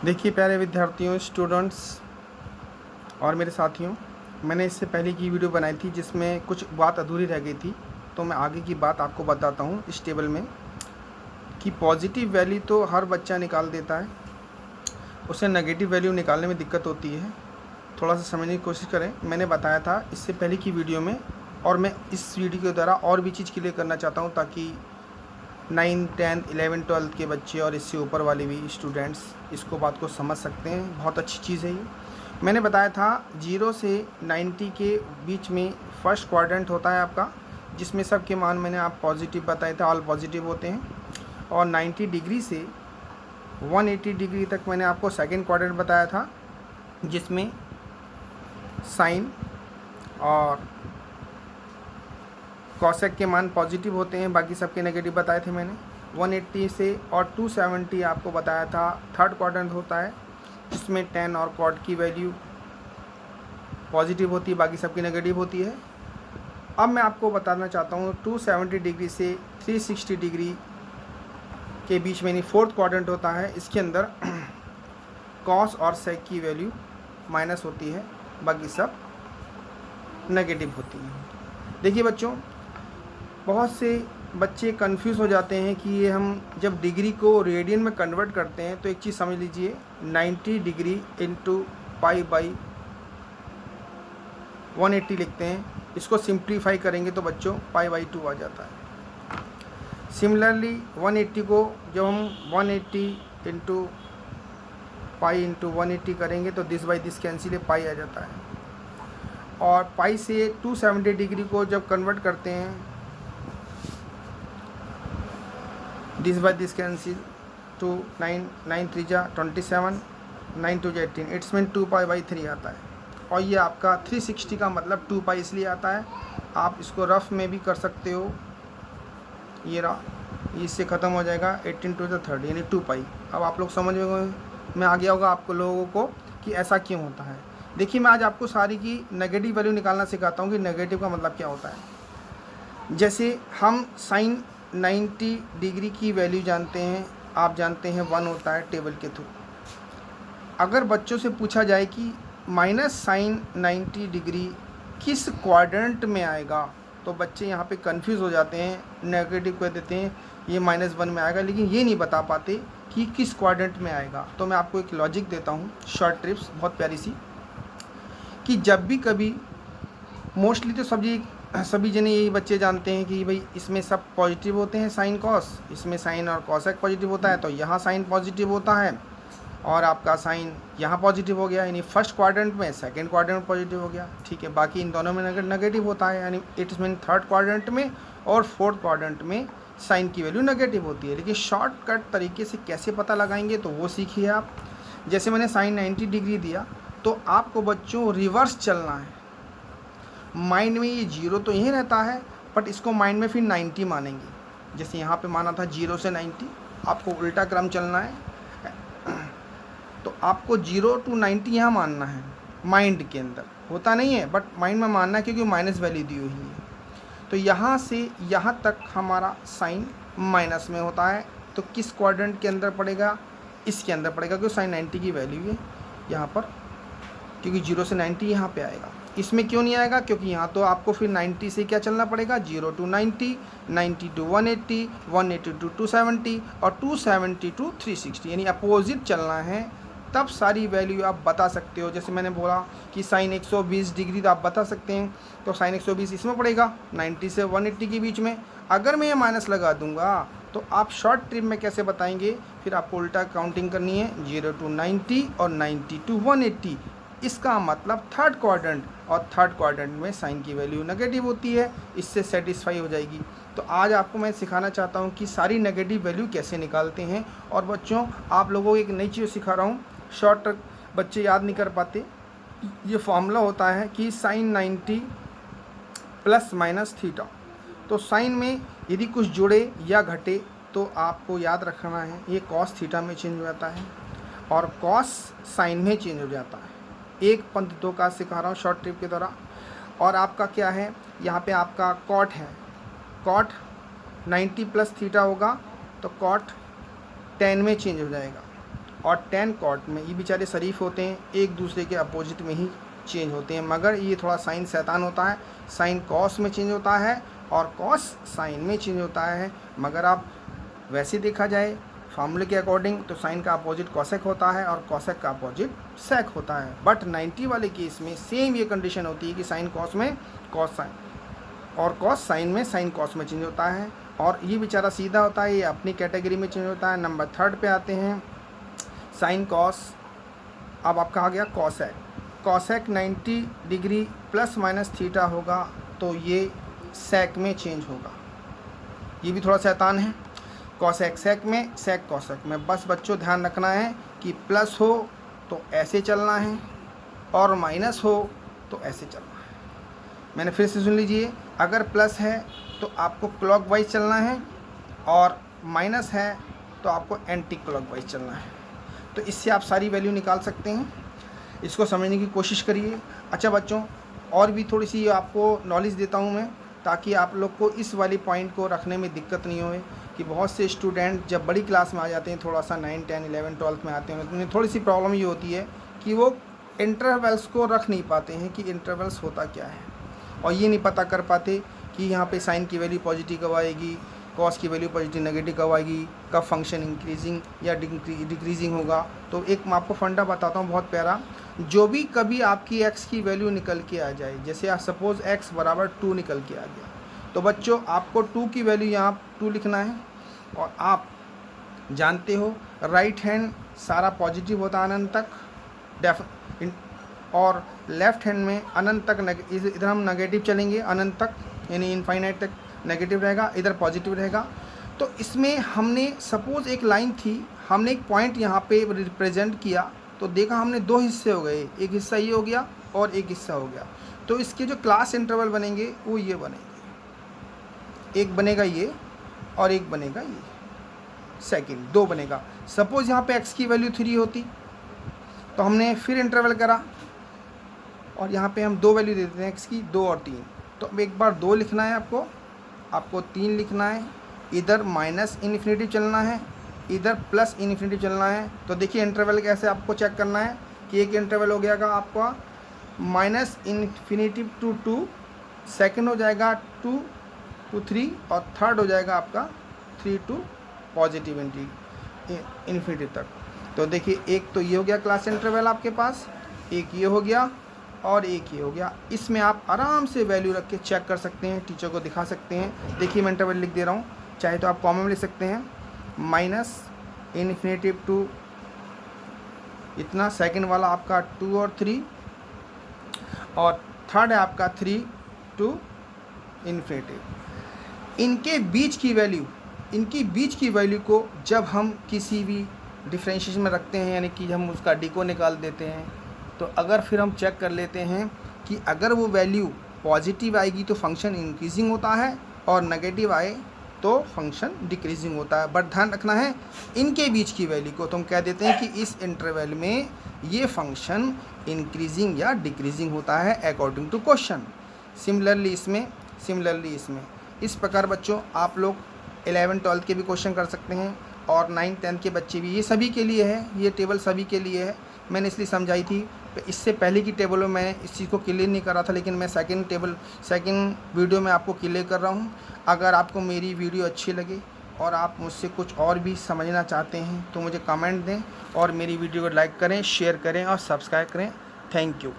देखिए प्यारे विद्यार्थियों, स्टूडेंट्स और मेरे साथियों, मैंने इससे पहले की वीडियो बनाई थी जिसमें कुछ बात अधूरी रह गई थी। तो मैं आगे की बात आपको बताता हूँ इस टेबल में कि पॉजिटिव वैल्यू तो हर बच्चा निकाल देता है, उसे नेगेटिव वैल्यू निकालने में दिक्कत होती है। थोड़ा सा समझने की कोशिश करें। मैंने बताया था इससे पहले की वीडियो में, और मैं इस वीडियो के द्वारा और भी चीज़ क्लियर करना चाहता हूँ ताकि 9, 10, 11, 12 के बच्चे और इससे ऊपर वाले भी स्टूडेंट्स इसको बात को समझ सकते हैं। बहुत अच्छी चीज़ है ये। मैंने बताया था 0 से 90 के बीच में फर्स्ट क्वाड्रेंट होता है आपका, जिसमें सबके मान मैंने आप पॉजिटिव बताए थे, ऑल पॉजिटिव होते हैं। और 90 डिग्री से 180 डिग्री तक मैंने आपको सेकंड क्वाड्रेंट बताया था, जिसमें साइन और कॉसेक के मान पॉजिटिव होते हैं, बाकी सबके नेगेटिव बताए थे मैंने। 180 से और 270 आपको बताया था थर्ड क्वाड्रेंट होता है, जिसमें tan और cot की वैल्यू पॉजिटिव होती है, बाकी सबकी नेगेटिव होती है। अब मैं आपको बताना चाहता हूँ 270 डिग्री से 360 डिग्री के बीच में फोर्थ क्वाड्रेंट होता है। इसके अंदर cos और sec की वैल्यू माइनस होती है, बाकी सब नेगेटिव होती है। देखिए बच्चों, बहुत से बच्चे कंफ्यूज हो जाते हैं कि ये हम जब डिग्री को रेडियन में कन्वर्ट करते हैं तो एक चीज़ समझ लीजिए, 90 डिग्री इंटू पाई बाई 180 लिखते हैं। इसको सिंप्लीफाई करेंगे तो बच्चों पाई बाई 2 आ जाता है। सिमिलरली 180 को जब हम 180 इंटू पाई इंटू 180 करेंगे तो दिस बाई दिस कैंसिल है, पाई आ जाता है। और पाई से 270 डिग्री को जब कन्वर्ट करते हैं, दिस बाई दिस कैंसिल, 2 9 9 3 जा 27, 9 2 जा 18, इट्स मीन 2 पाई बाई 3 आता है। और ये आपका 360 का मतलब 2 पाई इसलिए आता है। आप इसको रफ में भी कर सकते हो, ये रहा, इससे ख़त्म हो जाएगा 18 टू द 30 यानी 2 पाई। अब आप लोग समझ में आ गया होगा आपको लोगों को कि ऐसा क्यों होता है। देखिए, मैं आज आपको सारी की नेगेटिव वैल्यू निकालना सिखाता हूँ कि नेगेटिव का मतलब क्या होता है। जैसे हम साइन 90 डिग्री की वैल्यू जानते हैं, आप जानते हैं 1 होता है टेबल के थ्रू। अगर बच्चों से पूछा जाए कि माइनस साइन 90 डिग्री किस क्वाड्रेंट में आएगा, तो बच्चे यहाँ पे कंफ्यूज हो जाते हैं, नेगेटिव कह देते हैं ये -1 में आएगा, लेकिन ये नहीं बता पाते कि किस क्वाड्रेंट में आएगा। तो मैं आपको एक लॉजिक देता हूँ, शॉर्ट ट्रिप्स बहुत प्यारी सी, कि जब भी कभी, मोस्टली तो सभी जने यही बच्चे जानते हैं कि भाई इसमें सब पॉजिटिव होते हैं, साइन कॉस, इसमें साइन और कॉसेक पॉजिटिव होता है, तो यहाँ साइन पॉजिटिव होता है और आपका साइन यहाँ पॉजिटिव हो गया, यानी फर्स्ट क्वाड्रेंट में, सेकंड क्वाड्रेंट में पॉजिटिव हो गया, ठीक है। बाकी इन दोनों में नेगेटिव होता है, यानी इट्स मीन थर्ड क्वाड्रेंट में और फोर्थ क्वाड्रेंट में साइन की वैल्यू नेगेटिव होती है। लेकिन शॉर्टकट तरीके से कैसे पता लगाएंगे तो वो सीखिए आप। जैसे मैंने साइन 90 डिग्री दिया, तो आपको बच्चों रिवर्स चलना है। माइंड में ये 0 तो यही रहता है, बट इसको माइंड में फिर 90 मानेंगे। जैसे यहाँ पे माना था 0 से 90, आपको उल्टा क्रम चलना है। तो आपको 0 to 90 यहाँ मानना है, माइंड के अंदर होता नहीं है, बट माइंड में मानना है क्योंकि माइनस वैल्यू दी हुई है। तो यहाँ से यहाँ तक हमारा साइन माइनस में होता है, तो किस क्वाड्रेंट के अंदर पड़ेगा, इसके अंदर पड़ेगा, क्योंकि साइन 90 की वैल्यू है यहाँ पर, क्योंकि 0 से 90 यहाँ पे आएगा। इसमें क्यों नहीं आएगा, क्योंकि यहाँ तो आपको फिर 90 से क्या चलना पड़ेगा, 0 to 90, 90 to 180, 180 to 270 और 270 to 360, यानी अपोजिट चलना है, तब सारी वैल्यू आप बता सकते हो। जैसे मैंने बोला कि साइन 120 डिग्री तो आप बता सकते हैं, तो साइन 120 इसमें पड़ेगा 90 से 180 के बीच में। अगर मैं ये माइनस लगा दूंगा तो आप शॉर्ट ट्रिप में कैसे बताएंगे, फिर आपको उल्टा काउंटिंग करनी है, 0 to 90 और 90 to 180। इसका मतलब थर्ड क्वाड्रेंट, और थर्ड क्वाड्रेंट में साइन की वैल्यू नेगेटिव होती है, इससे सेटिस्फाई हो जाएगी। तो आज आपको मैं सिखाना चाहता हूँ कि सारी नेगेटिव वैल्यू कैसे निकालते हैं। और बच्चों, आप लोगों को एक नई चीज़ सिखा रहा हूँ, शॉर्ट बच्चे याद नहीं कर पाते। ये फॉर्मूला होता है कि साइन 90 प्लस माइनस थीटा। तो साइन में यदि कुछ जुड़े या घटे तो आपको याद रखना है, ये कॉस थीटा में चेंज हो जाता है और कॉस साइन में चेंज हो जाता है। एक पंथ दो का सिखा रहा हूँ शॉर्ट ट्रिप के दौरान। और आपका क्या है, यहाँ पे आपका कॉट है, कॉट 90 प्लस थीटा होगा तो कॉट 10 में चेंज हो जाएगा। और टेन कॉट में, ये बेचारे शरीफ होते हैं, एक दूसरे के अपोजिट में ही चेंज होते हैं, मगर ये थोड़ा साइन शैतान होता है, साइन कॉस में चेंज होता है और कॉस साइन में चेंज होता है। मगर आप वैसे देखा जाए फार्मूले के अकॉर्डिंग तो साइन का अपोजिट कॉसेक होता है और कॉसेक का अपोजिट सेक होता है। बट 90 वाले केस में सेम ये कंडीशन होती है कि साइन कॉस में कॉस साइन और कॉस साइन में साइन कॉस में चेंज होता है, और ये बेचारा सीधा होता है, ये अपनी कैटेगरी में चेंज होता है। नंबर 3 पे आते हैं साइन कॉस। अब आपका आ गया cosec. Cosec 90 degree plus minus theta होगा तो ये सेक में चेंज होगा, ये भी थोड़ा शैतान है। कॉसेक सेक में, सेक कॉसेक में। बस बच्चों ध्यान रखना है कि प्लस हो तो ऐसे चलना है और माइनस हो तो ऐसे चलना है। मैंने फिर से सुन लीजिए, अगर प्लस है तो आपको क्लॉकवाइज चलना है और माइनस है तो आपको एंटी क्लॉकवाइज चलना है। तो इससे आप सारी वैल्यू निकाल सकते हैं, इसको समझने की कोशिश करिए। अच्छा बच्चों, और भी थोड़ी सी आपको नॉलेज देता हूँ मैं, ताकि आप लोग को इस वाली पॉइंट को रखने में दिक्कत नहीं होए कि बहुत से स्टूडेंट जब बड़ी क्लास में आ जाते हैं, थोड़ा सा 9, 10, 11, 12 में आते हैं, तो उन्हें थोड़ी सी प्रॉब्लम ये होती है कि वो इंटरवल्स को रख नहीं पाते हैं कि इंटरवल्स होता क्या है, और ये नहीं पता कर पाते कि यहाँ पे साइन की वैल्यू पॉजिटिव कब आएगी, कॉस की वैल्यू पॉजिटिव नेगेटिव कब आएगी, कब फंक्शन इंक्रीजिंग या डिक्रीजिंग होगा। तो एक मैं आपको फंडा बताता हूँ बहुत प्यारा। जो भी कभी आपकी x की वैल्यू निकल के आ जाए, जैसे आप सपोज़ x बराबर 2 निकल के आ गया, तो बच्चों आपको 2 की वैल्यू यहाँ 2 लिखना है। और आप जानते हो राइट हैंड सारा पॉजिटिव होता है अनंत तक, और लेफ़्ट हैंड में अनंत तक, इधर हम नेगेटिव चलेंगे अनंत तक, यानी इनफाइनाइट तक नेगेटिव रहेगा, इधर पॉजिटिव रहेगा। तो इसमें हमने सपोज़ एक लाइन थी, हमने एक पॉइंट यहाँ पे रिप्रेजेंट किया, तो देखा हमने 2 हिस्से हो गए, एक हिस्सा ये हो गया और एक हिस्सा हो गया। तो इसके जो क्लास इंटरवल बनेंगे वो ये बनेंगे, एक बनेगा ये और एक बनेगा ये, सेकंड 2 बनेगा। सपोज़ यहाँ पे x की वैल्यू 3 होती तो हमने फिर इंटरवल करा और यहाँ पे हम 2 वैल्यू दे देते हैं x की, 2 और 3। तो अब एक बार 2 लिखना है आपको 3 लिखना है, इधर माइनस इन्फिनिटी चलना है, इधर प्लस इन्फिनिटी चलना है। तो देखिए इंटरवल कैसे आपको चेक करना है कि एक इंटरवल हो गया आपका माइनस इन्फिनिटी टू 2, सेकंड हो जाएगा 2 to 3 और थर्ड हो जाएगा आपका 3 to पॉजिटिव इन्फिनिटी तक। तो देखिए एक तो ये हो गया क्लास इंटरवल आपके पास, एक ये हो गया और एक ये हो गया। इसमें आप आराम से वैल्यू रख के चेक कर सकते हैं, टीचर को दिखा सकते हैं। देखिए मैं इंटरवल लिख दे रहा हूँ, चाहे तो आप कॉमन में लिख सकते हैं, माइनस इन्फिनिटी टू इतना, सेकंड वाला आपका 2 और 3, और थर्ड है आपका 3 to इन्फिनिटी। इनके बीच की वैल्यू को जब हम किसी भी डिफरेंशिएशन में रखते हैं, यानी कि हम उसका डी को निकाल देते हैं, तो अगर फिर हम चेक कर लेते हैं कि अगर वो वैल्यू पॉजिटिव आएगी तो फंक्शन इंक्रीजिंग होता है और नेगेटिव आए तो फंक्शन डिक्रीजिंग होता है। बट ध्यान रखना है इनके बीच की वैल्यू को तो हम कह देते हैं कि इस इंटरवल में ये फंक्शन इंक्रीजिंग या डिक्रीजिंग होता है अकॉर्डिंग टू क्वेश्चन। सिमिलरली इसमें इस प्रकार बच्चों आप लोग 11, 12 के भी क्वेश्चन कर सकते हैं और 9, 10 के बच्चे भी, ये सभी के लिए है, ये टेबल सभी के लिए है। मैंने इसलिए समझाई थी, इससे पहले की टेबलों में मैंने इस चीज़ को क्लियर नहीं करा था, लेकिन मैं सेकंड वीडियो में आपको क्लियर कर रहा हूँ। अगर आपको मेरी वीडियो अच्छी लगे और आप मुझसे कुछ और भी समझना चाहते हैं तो मुझे कमेंट दें और मेरी वीडियो को लाइक करें, शेयर करें और सब्सक्राइब करें। Thank you.